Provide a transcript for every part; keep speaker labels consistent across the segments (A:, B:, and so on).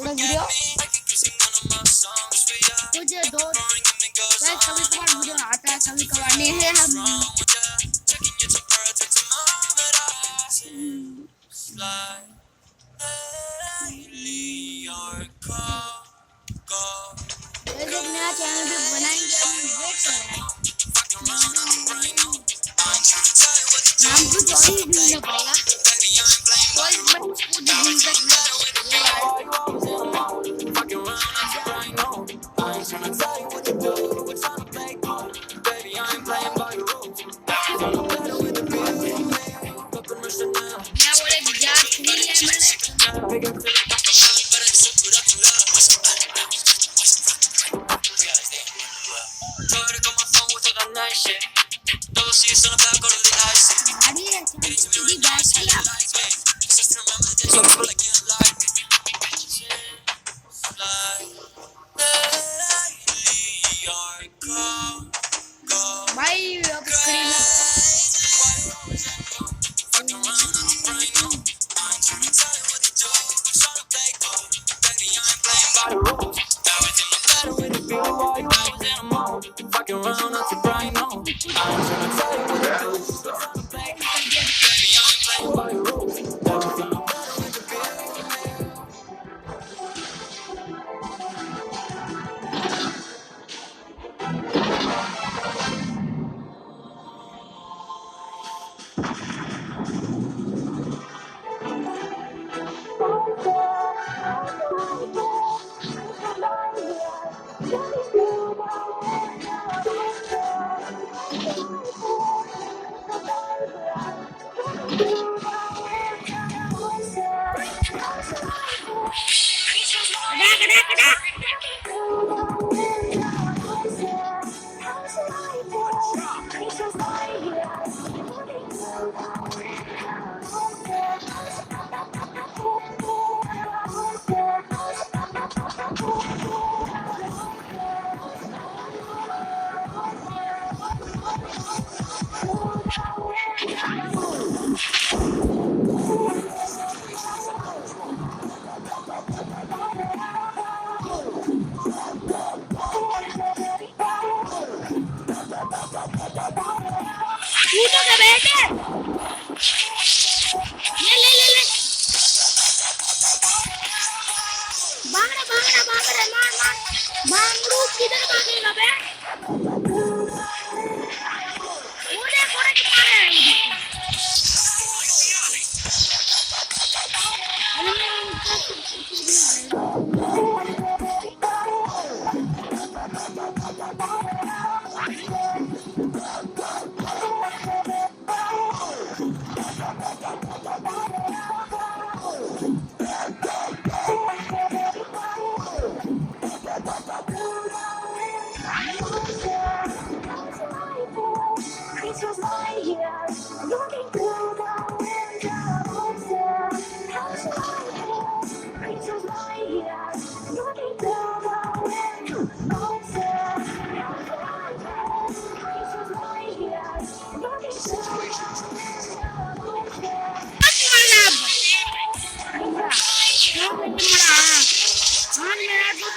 A: Video मुझे दो कभी कभार वीडियो आता है, कभी कभार नहीं है। हम नया चैनल भी बनाएंगे, हम वेट कर रहे हैं। नाम कुछ और ही ढूंढना पड़ेगा, कोई कुछ ढूंढ सकना भाई अब स्क्रीन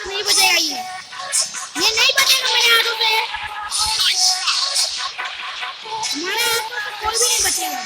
A: नहीं बचेगा, ये नहीं बचेगा मेरे हाथों से, हमारे हाथों से कोई भी नहीं बचेगा।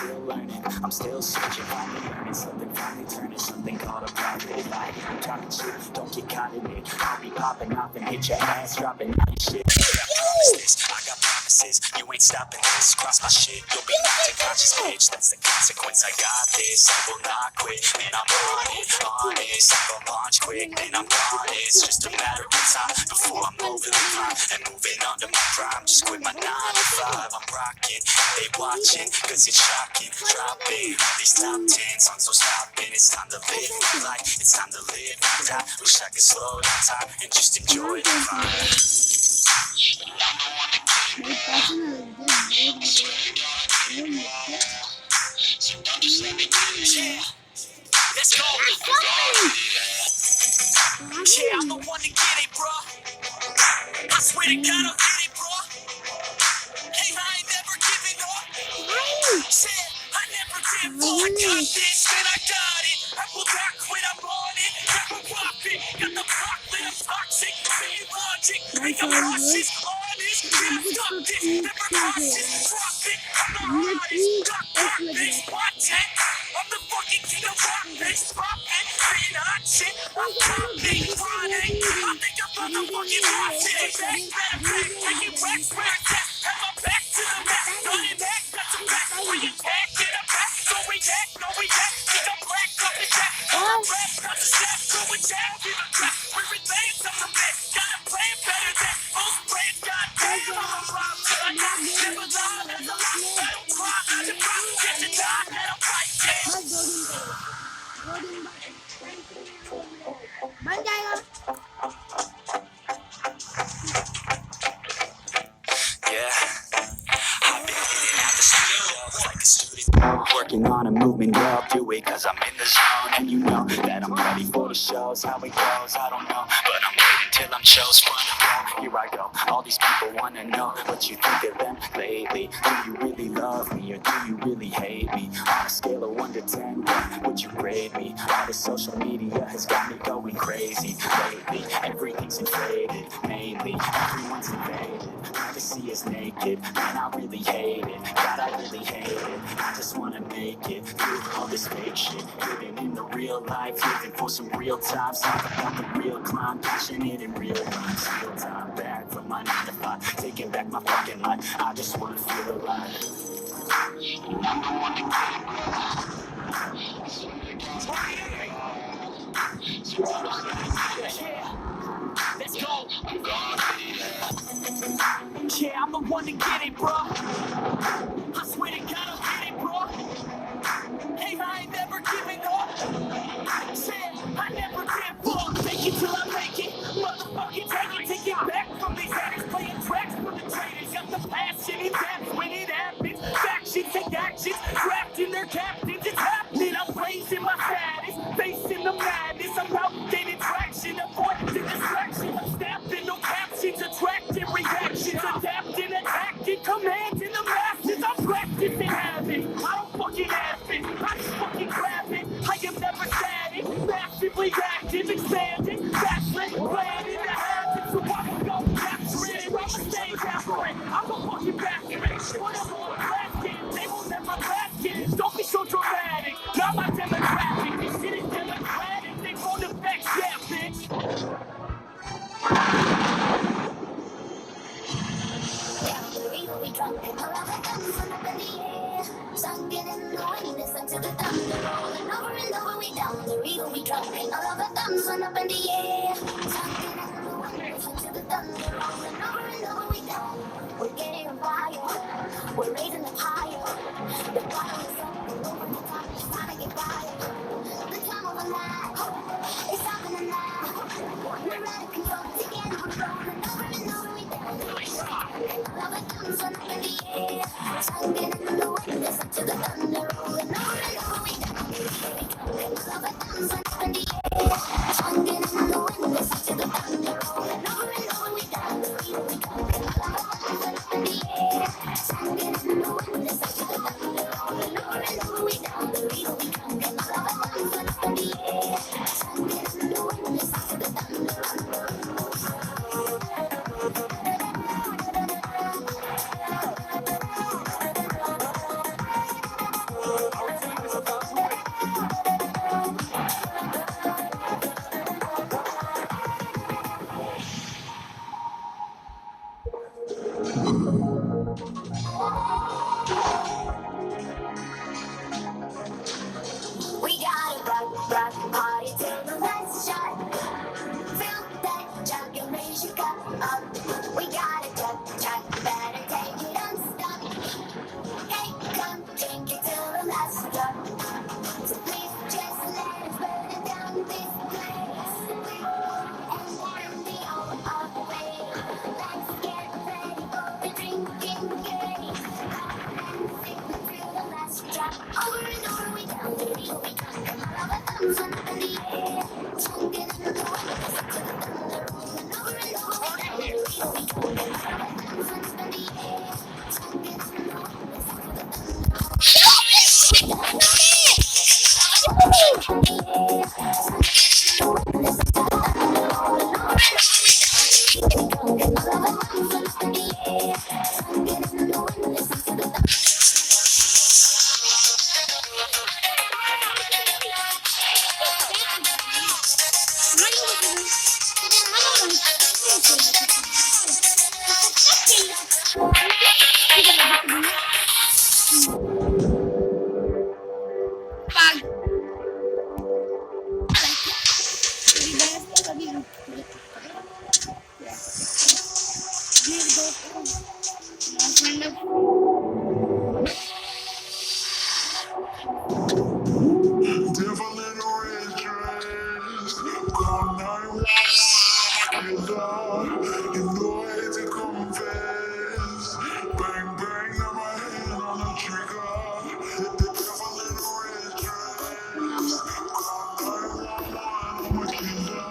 B: still learning, I'm still searching, finally learning something, finally turning something called a profit. If I hear you talking shit, don't get caught in it. I'll be popping off and hit your ass, dropping out your shit. I promise this, I got promises, you ain't stopping this. Cross my shit, you'll be knocked unconscious, bitch. That's the consequence, I got this. I will not quit, and I'm on it, honest. I'm gonna launch quick, then I'm gone. It's just a matter of time before I'm over the climb and moving under my prime. Just quit my 9 to 5, I'm rocking. They watching, cause it's shocking. Dropping all these top 10 songs, so stopping. It's time to live my life, it's time to live and die. Wish I could slow down time and just enjoy the climb. Let's go. Yeah, I'm the one to get it, bro. I swear to God, I'll get it, bro. Hey, I ain't never giving up. Said I never give up. I got this, man, I got it. I will not quit, I'm on it. Never profit. Got the block lit, I'm toxic. See logic, make them nauseous. Honest, can't stop this. Never cautious, drop it. I'm the hardest. Got purpose, watch it. I'm the fucking king of rock, bitch. Pop it, being hot shit. I'm popping, chronic. I think I'm motherfucking lost it. Take it back, swear test. Have my back to the back. Running back, got some back. We attack, get a back. So we act, no we act. Think I'm black, up and jack. I'm rap, got the snap. So we jab, give a crap. We relate some of it. Gotta play it better than most brands. Goddamn, I'm a rock. I got never lie. There's a lot. I don't cry. I just rock. Get the die. And I'm fight. Working on a movement, yeah, I'll do it cause I'm in the zone. And you know that I'm ready for the shows. How it goes, I don't know, but I'm waiting till I'm chose fun to go. Here I go, all these people wanna know what you think of them lately. Do you really love me or do you really hate me? On a scale of 1 to 10, what would you grade me? All the social media has got me going crazy lately. Everything's inflated, mainly everyone's invaded. Privacy is naked, man, I really hate it. God, I really hate it. I just wanna make it through all this fake shit. Living in the real life, living for some real time. Talk about the real climb, passionate in real life. Steal time back from my 9 to 5, taking back my fucking life. I just wanna feel alive. Let's go. Yeah, I'm the one to get it, bro. I swear to God, I'll get it, bro. Hey, I ain't never giving up. Said I never give up. Take it till I make it. Motherfucking take it back from these haters. Playing tracks for the traitors. Got the passion in depth when it happens. Factions take actions. Drafting their captains. It's happening. I'm raising my status. Facing the madness. I'm out gaining traction. Avoiding the distraction. I'm snapping no captions. Attracting reactions. Adapting, attacking, commanding the masses. I'm practicing habits. I don't fucking have it. I just fucking grab it. I am never static. Massively active, expanding. Backslid, planning the habits. So I can go capture it. I'm a stage after it. I'm a fucking bastard. What I'm on blasting. They will never blast it. Don't be so dramatic. Not my demographic. This shit is democratic. They won't affect that, bitch. We drunk, all of our guns went up in the air. Sunken in the wind, listen to the thunder rolling over and over. We down the river, we drunk, all of our guns went up in the air. Sunken in the wind, listen to the thunder rolling over and over. We down, we're getting on fire, we're raising the higher. The bottom is up, over the top, it's time to get by. The time of the night, it's happening now. We're out of control, together we're rolling over and over. We down, all of our guns went up in the air. Sunken in the wind, listen to the thunder rolling over and over. We down, all of our guns went up in the air. Sunken in the wind, listen to the thunder rolling over and over. We down, we go, all of our guns went up in the air. Sunken in the wind. Devil in a red dress, call 911, you know I hate to confess. Bang, bang, got my hand on the trigger. The devil in a red dress, call 911, I'm a killer.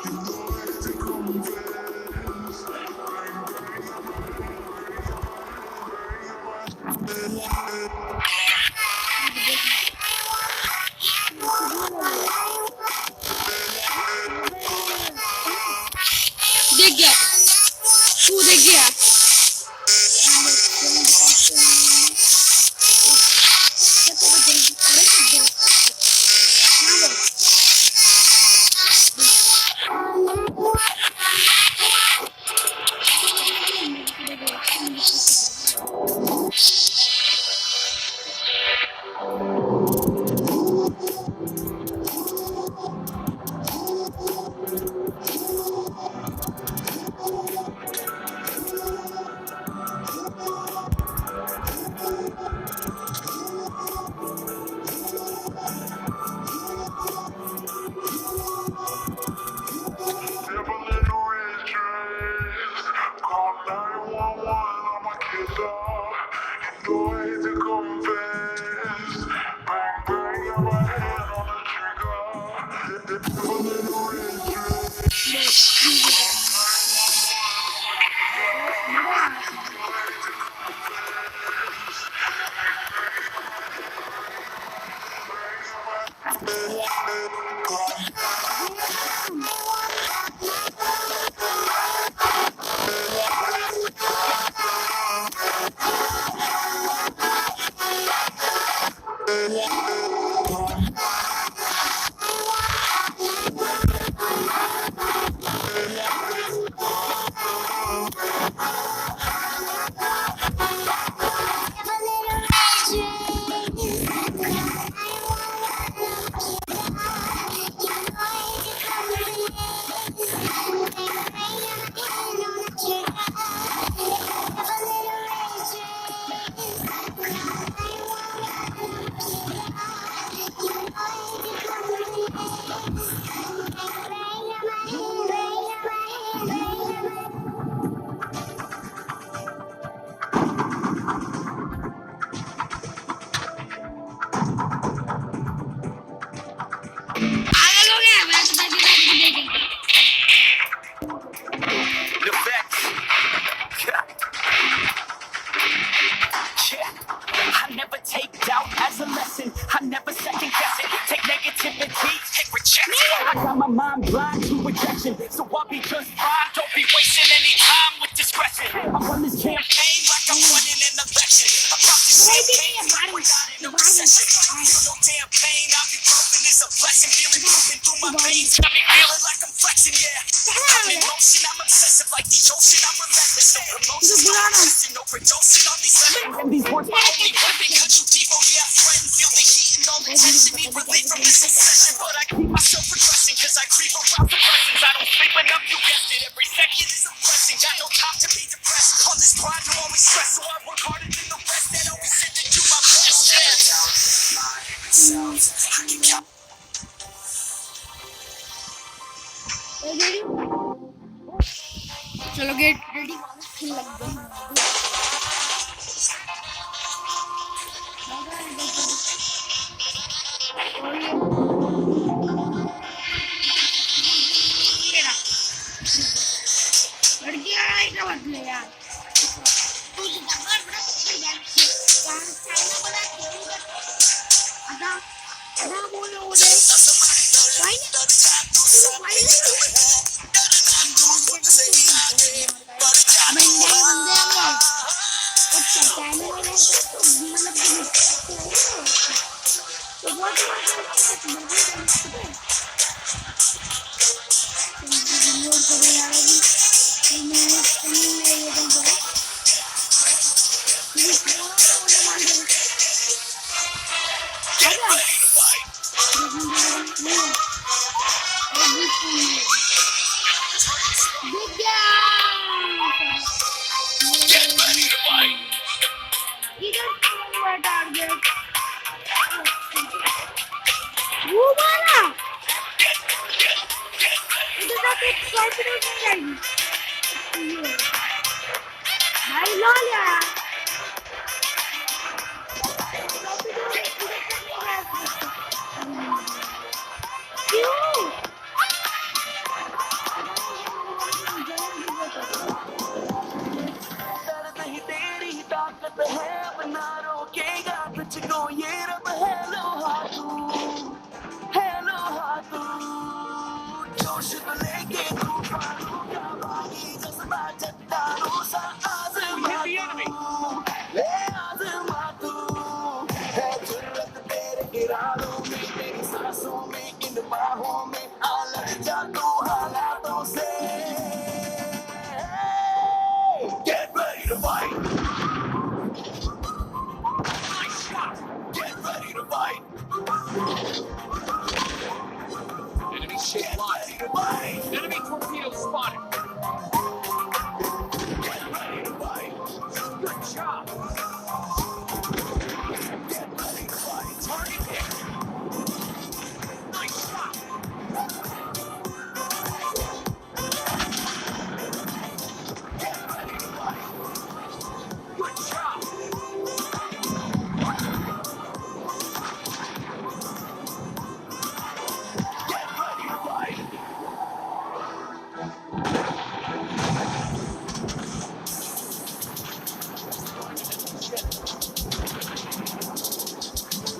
B: You know I hate to confess. Bang, bang, got my
A: दिख गया तू दिख गया
B: devil in a red dress, call 911, I'm a killer. You know I hate to confess. Bang, bang, got my hand on the trigger. The devil in a red dress.
A: पागल हो गया मैं तो देख
B: The facts. Yeah. I never take doubt as a lesson. I never second guess it. Take negativity, take rejection. I got my mind blind to rejection, so I'll be just fine. Don't be wasting any time with discretion. I run this campaign like I'm running an election. I pop this champagne like we're not in a recession. I feel no damn pain. Ibuprofen is a blessing. Feeling moving through my veins. Got me feeling like I'm flexing, yeah. I'm in motion, I'm obsessive like the ocean. I'm relentless. No promotion, no resisting, no producing on these lessons. And these words my only weapon. Cut you deep, oh yeah, I threaten. Feel the heat and all the tension. Need relief from this obsession. But I keep myself progressing, cause I creep around the blessings. I don't sleep enough, you guessed it. Every second is a blessing. Got no time to be depressed. On this grind, I'm always stressed. So I work harder than the rest. That always said to do my best, yeah. I can count.
A: चलो get ready लग गई और ये तेरा लड़की आए का बदले यार तू जबर बड़ा पकड़ यार चाइना बड़ा खेल कर आधा आधा बोलो उधर चाइना तू फाइल अब इंडिया के बंदे हम लोग अच्छा चाइना में रहते तो मतलब तो बहुत लोड करो यार अभी मैं ये तो करो ये मुझे मान दो आजा दिख गया इधर हुआ टारगेट वो मारा इधर जाके स्वाइप नहीं जाएगी भाई लो यार क्यों
B: दर्द ही तेरी ताकत है अब ना रोकेगा तुझको ये रब है लोहा तू जोश तो लेके तूफानों का बागी जज्बा चट्टानों सा आज़मा तू है जुर्रत तेरे इरादों में तेरी सांसों में इन बाहों में अलग जा तू हालातों से Get ready to fight! Nice shot! Get ready to fight! Enemy ship locked. Enemy torpedo spotted. Get ready to fight! Good job! Get ready to fight! Target hit! Nice shot! Get ready to fight! Good job! Get ready to fight!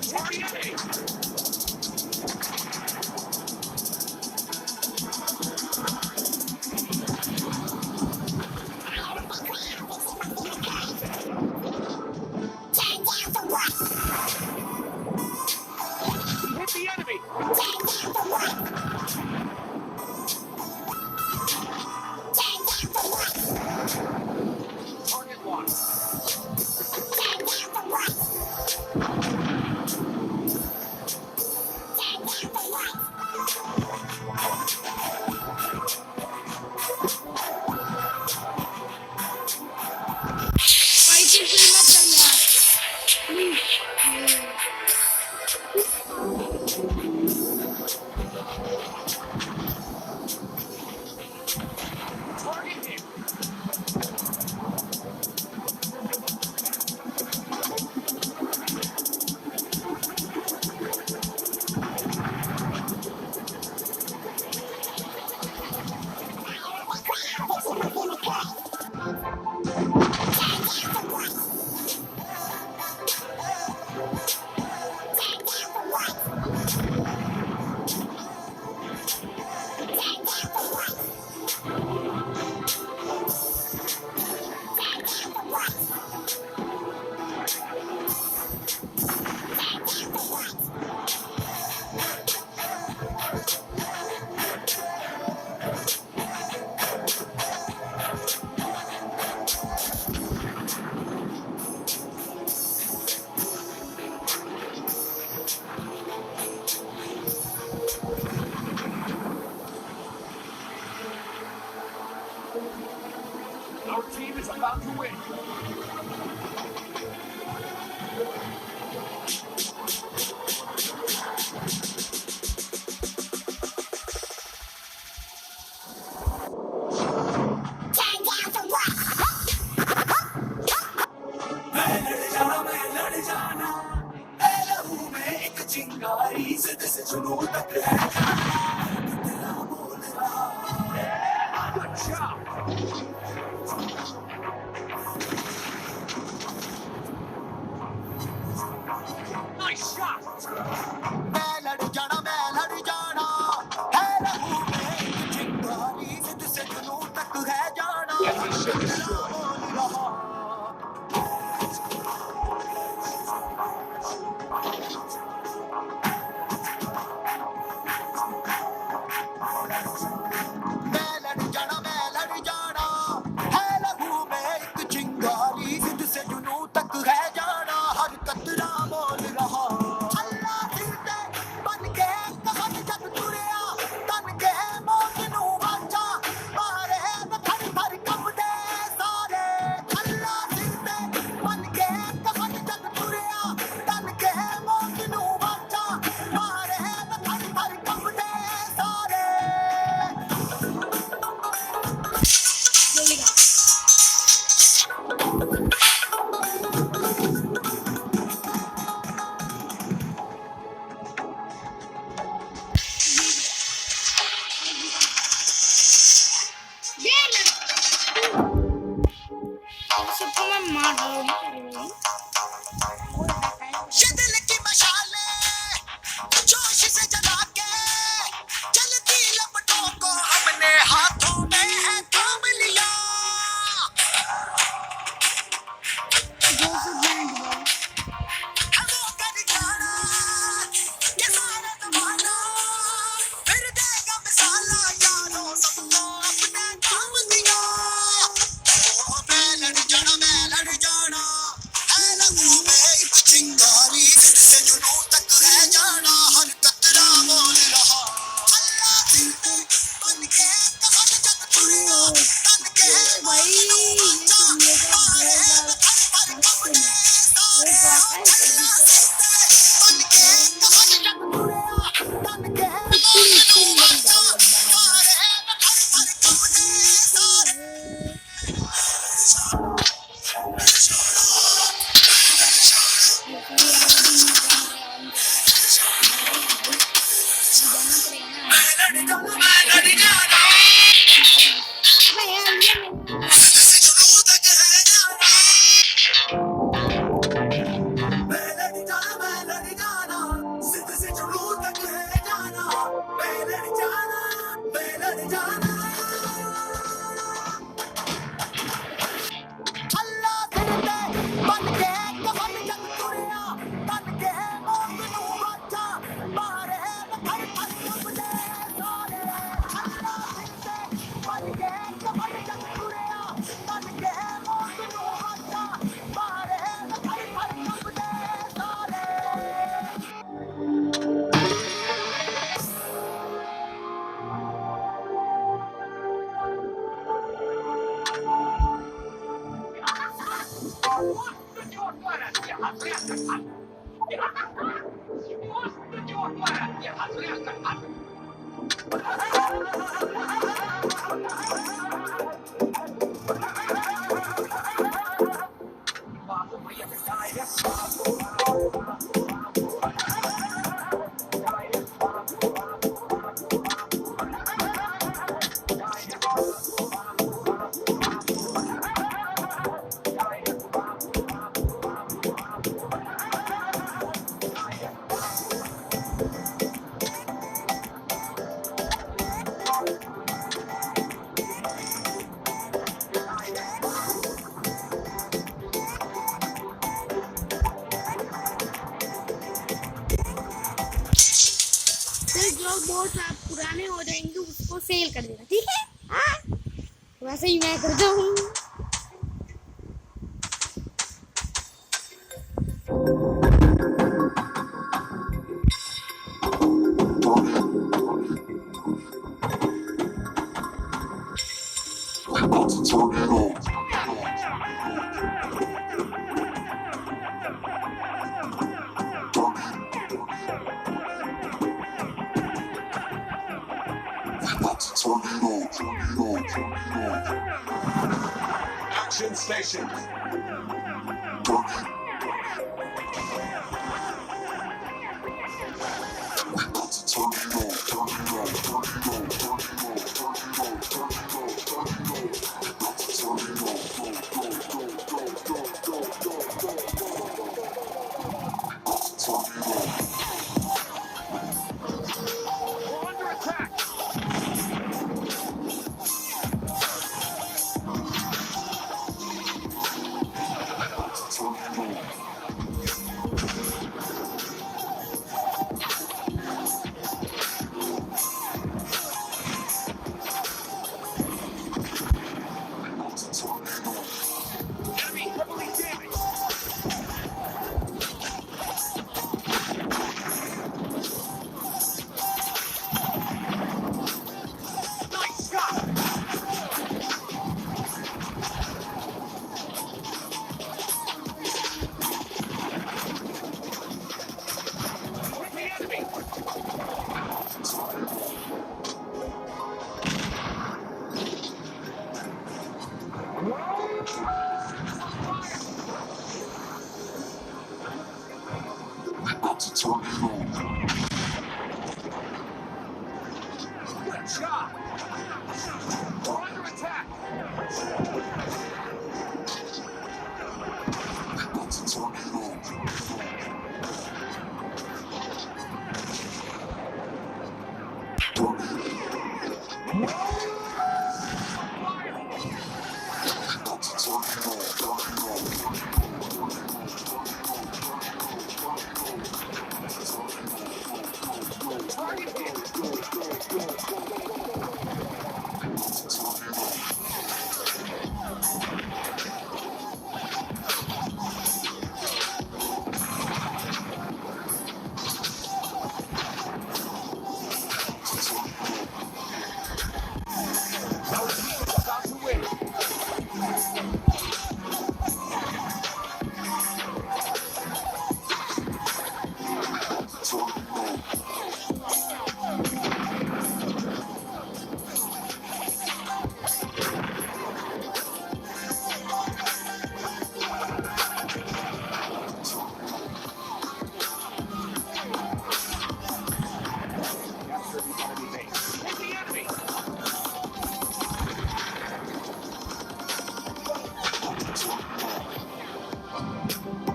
B: Target! Hit the enemy! Target locked.
A: Fighting से मत कर यार please
B: Target hit! जुनून तक है तेरा बोल रहा अच्छा Nice shot! मैं लड़ जाना है लहू में एक चिंगारी जिद से जुनून तक है जाना तेरा बोल रहा मैं लड़ जाना है लहू में एक चिंगारी जिद से जुनून तक है जाना हर कतरा बोल रहा अल्लाह फिरते बन के कहन जग तुरिया तन के मौत नू वाचा मारे थर थर कंबदे सारे अल्लाह फिरते बन के कहन जग तुरिया तन के मौत नू वाचा मारे थर थर कंबदे सारे
A: बोलेगा ये लड़ सबको मैं मार डालूंगी
B: ये दिल की मशाले जोश से जला के जलती लपटों को हमने हाथों में है थाम लिया
A: जो सब बैंड बॉल
B: है वो कर जाना ये सारा जमाना फिर देगा मिसाला यारों सबको अपने काम दिया ओ मैं लड़ जाना है लहू में एक चिंगारी जिससे जुनून तक है जाना हर कतरा बोल रहा अल्लाह फिरते बन के कहन जग तुरिया तन के
A: भाई
B: वाचा मारे थर थर कंबदे सारे अल्लाह फिरते बन के कहन जग तुरिया तन के मौत नू वाचा मारे थर थर कंबदे सारे जिससे जुनून तक है जाना मैं लड़ जाना जिद से जुनून तक है जाना मैं लड़ जाना अल्लाह फिरते बन के कहन जग तुरिया तन के मौत नू वाचा मारे थर थर कंबदे सारे अल्लाह फिरते बन के कहन जग तुरिया तन के मौत नू वाचा मारे थर थर कंबदे सारे
A: फिर जो बोर्ड आप पुराने हो जाएंगे उसको सेल कर देना ठीक है हाँ वैसे ही मैं करता हूँ
B: Action station.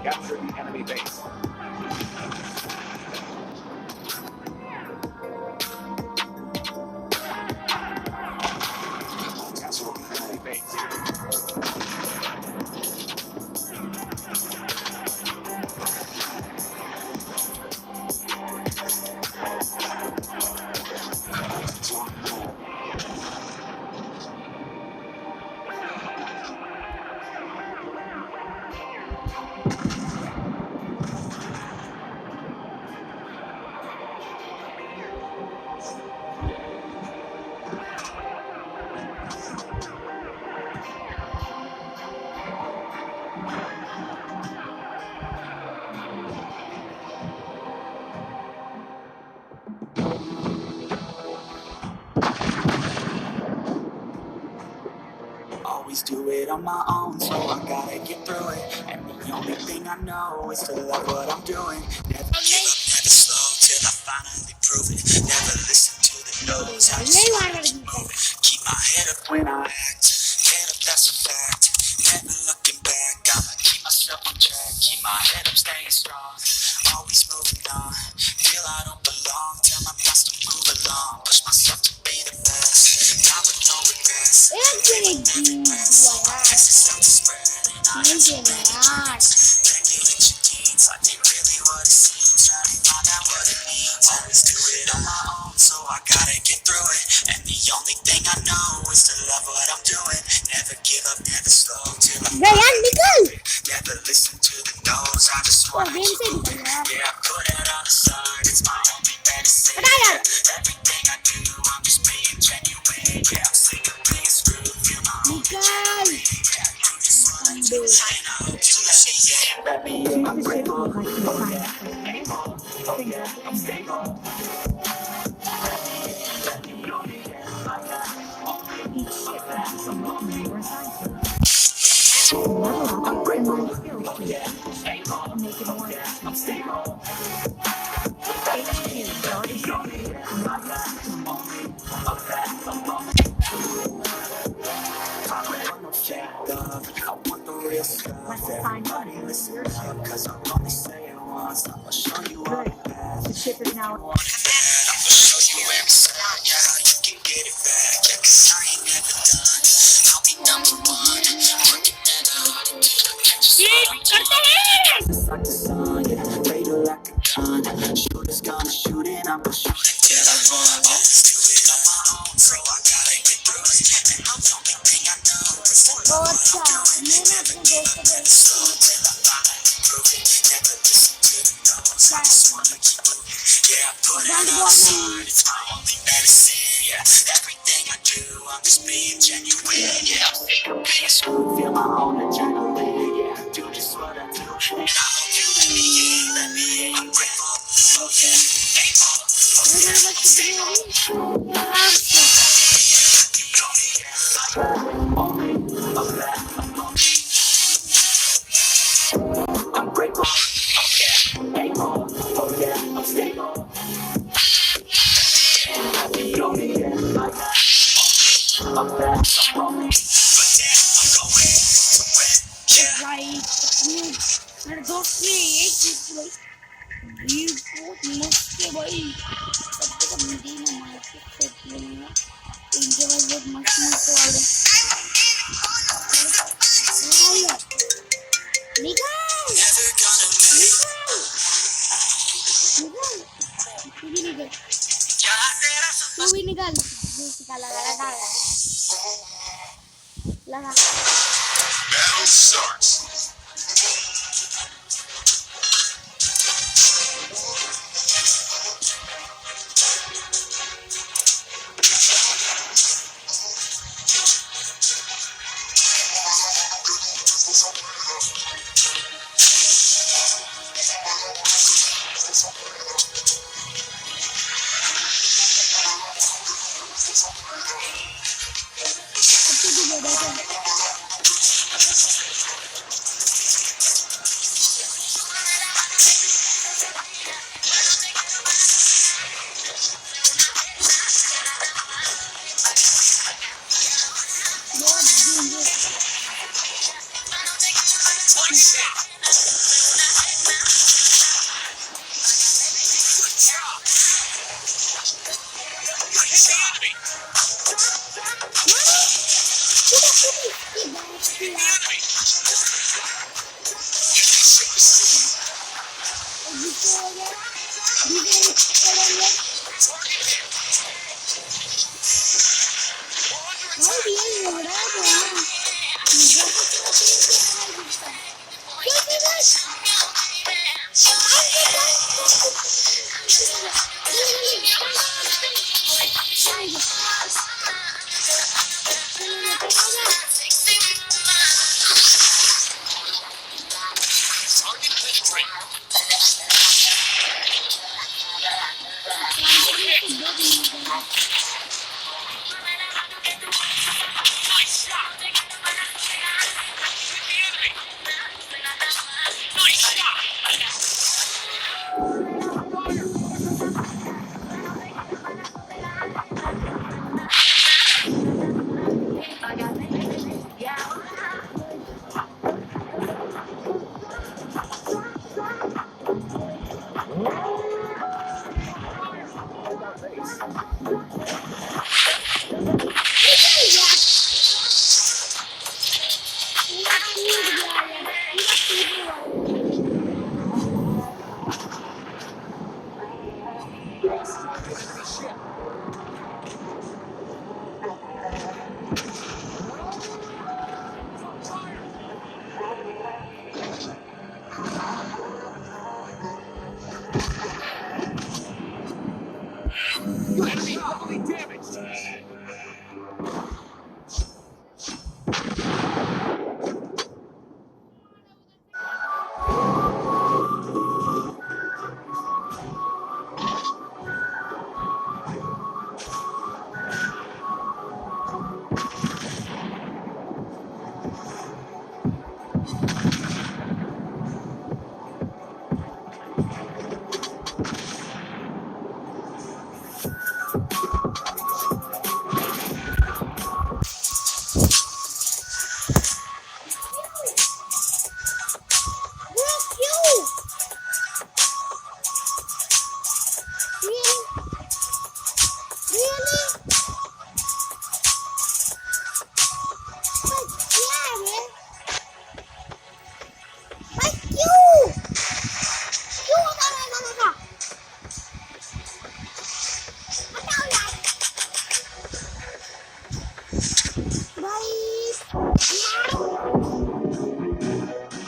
B: Capture the enemy base. Capture the enemy base.
C: Always do it on my own, so I gotta get through it. And the only thing I know is to love what I'm doing. Never give up, never slow till I finally prove it. Never listen to the no's, I just wanna keep moving. Keep my head up when I act, head up, that's a fact. Never looking back, I'ma keep myself on track. Keep my head up, staying strong, always moving on. Feel I don't belong, tell my past to move along. Push myself to be the best, die with no regrets. Always do it on my own, so I gotta get through it. And the only thing I know is to love what I'm doing. Never give up, never slow till I never listen to the no's, I just wanna keep moving. Yeah, I put it on the side, it's my only medicine. Yeah, everything I do, I'm just being genuine. Yeah, I'm sick of being screwed, feel my own genuine. Yeah, I do just wanna do it, and I hope you see it. Let me in, I'm grateful. I'm stable. I'm grateful. Yeah, I'm stable. I want the real stuff. Everybody listen up, cause I'm only saying once. I'ma show you all the path. The ship is now. I'ma show you every side, yeah, how you can get it back. Yeah, cause I ain't never done. I'll be number one. Working at hard until I catch a spot. Just like the sun, yeah, fatal like a gun. Shooters gonna shoot it, I'ma shoot it till I run. Always do it on my own, so I gotta get through it. And the only thing I know is to love what I'm doing. Never give up, never slow till I finally prove it. Never listen to the no's, I just wanna keep moving. Yeah, I put it on the side, it's my only medicine. Yeah, everything I do, I'm just being genuine. Yeah, I'm sick of being screwed, feel my own adrenaline. Yeah, I do just what I do, and I hope you let me in. I'm grateful, oh yeah, thankful, oh yeah, I'm stable. I'm grateful, oh yeah, thankful, oh yeah, I'm stable. The only yeah, I got, I'm back, I'm rolling, but then I'm going to win, yeah.
A: मेरे दोस्त ने एक चीज ये बहुत मस्त है भाई सब जगह मिली ना मार्केट से तू भी निकाल जिसका लगा लगा
C: Battle starts.
A: अच्छी भी दे देते
B: Enemy heavily damaged.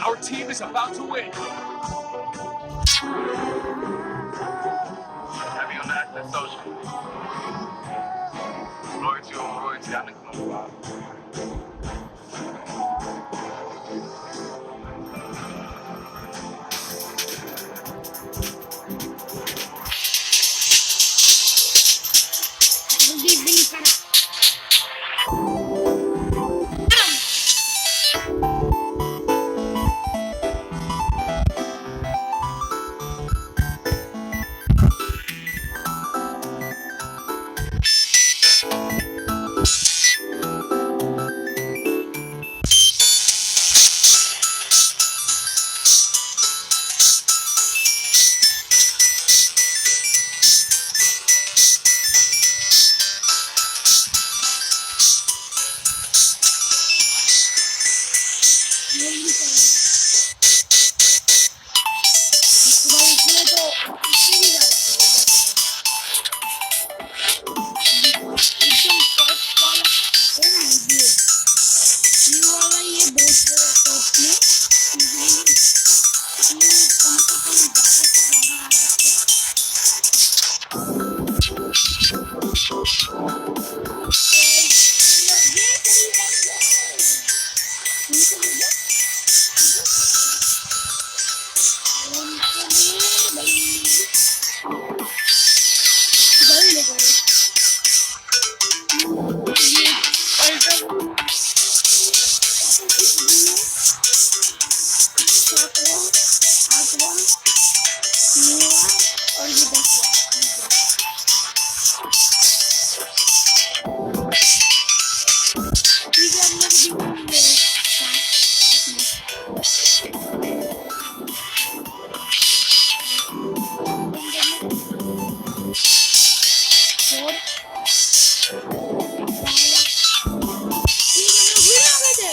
B: Our team is about to win. Heavy on that, that's social. Royalty on royalty, I think no problem.
A: छोड़ ये आ गए थे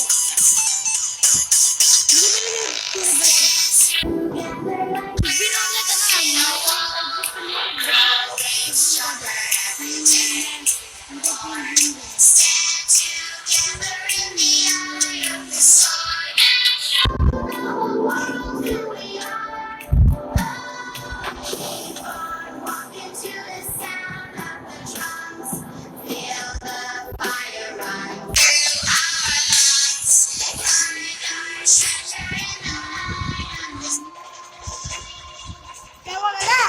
A: क्या बोला ना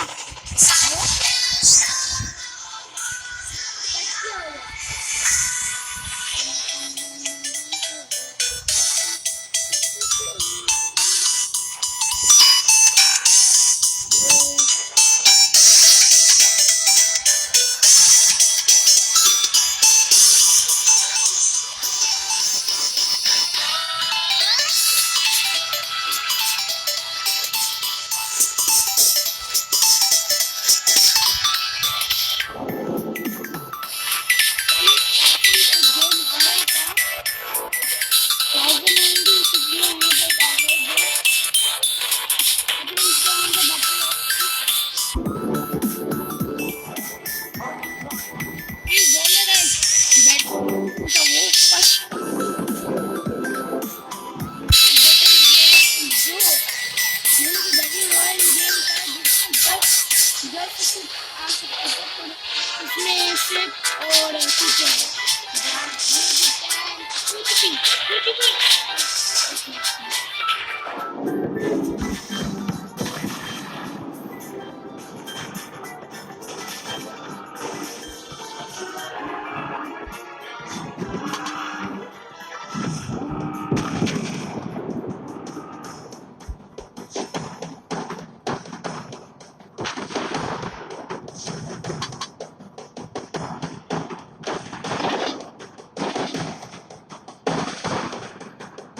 A: इसमें सिर्फ और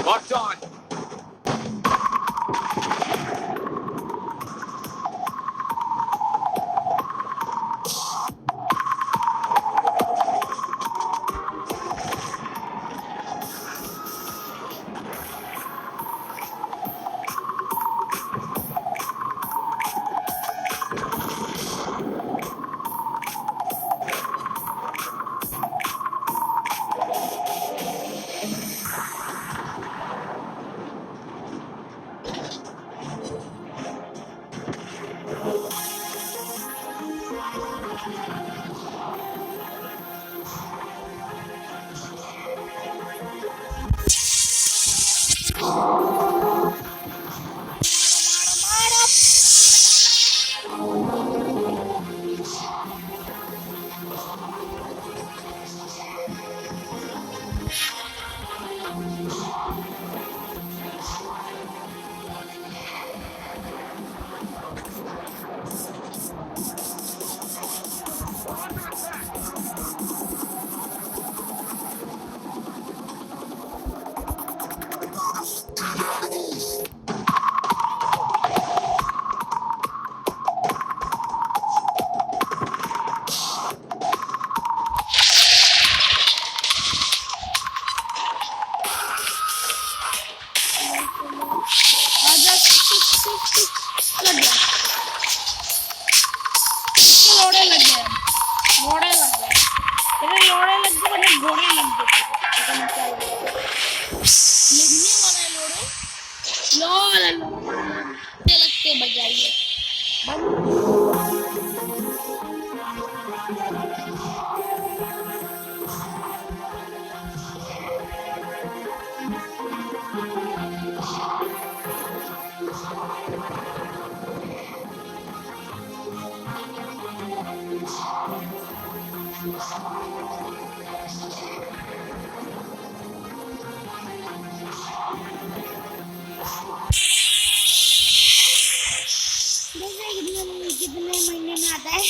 B: Locked on. लोड़े लग गए लोड़े लग गए तेरे लोड़े लग गए बने घोड़े लग गए लिखने वाला है लोड़े लोड़े लगते बजाइए कितने महीने में आता है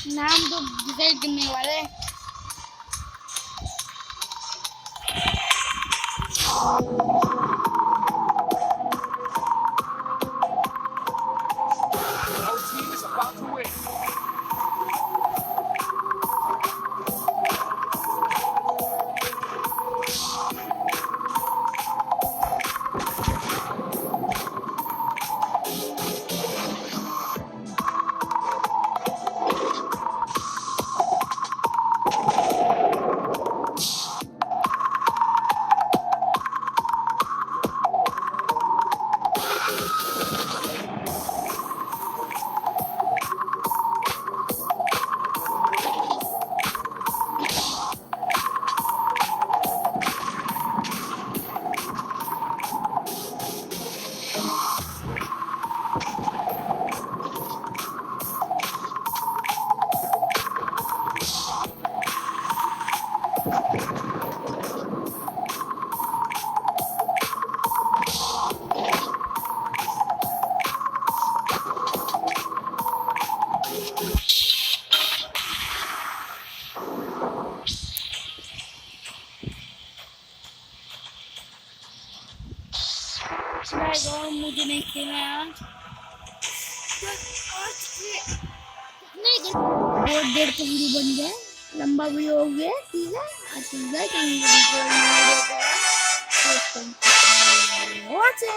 B: नाम तो डिसाइड करने वाले No team is about to win.
A: Guys और मुझे नहीं खेलना यार। बहुत देर का वीडियो बन गया, लंबा वीडियो हो गया, ठीक है। ठीक है, वॉचिंग।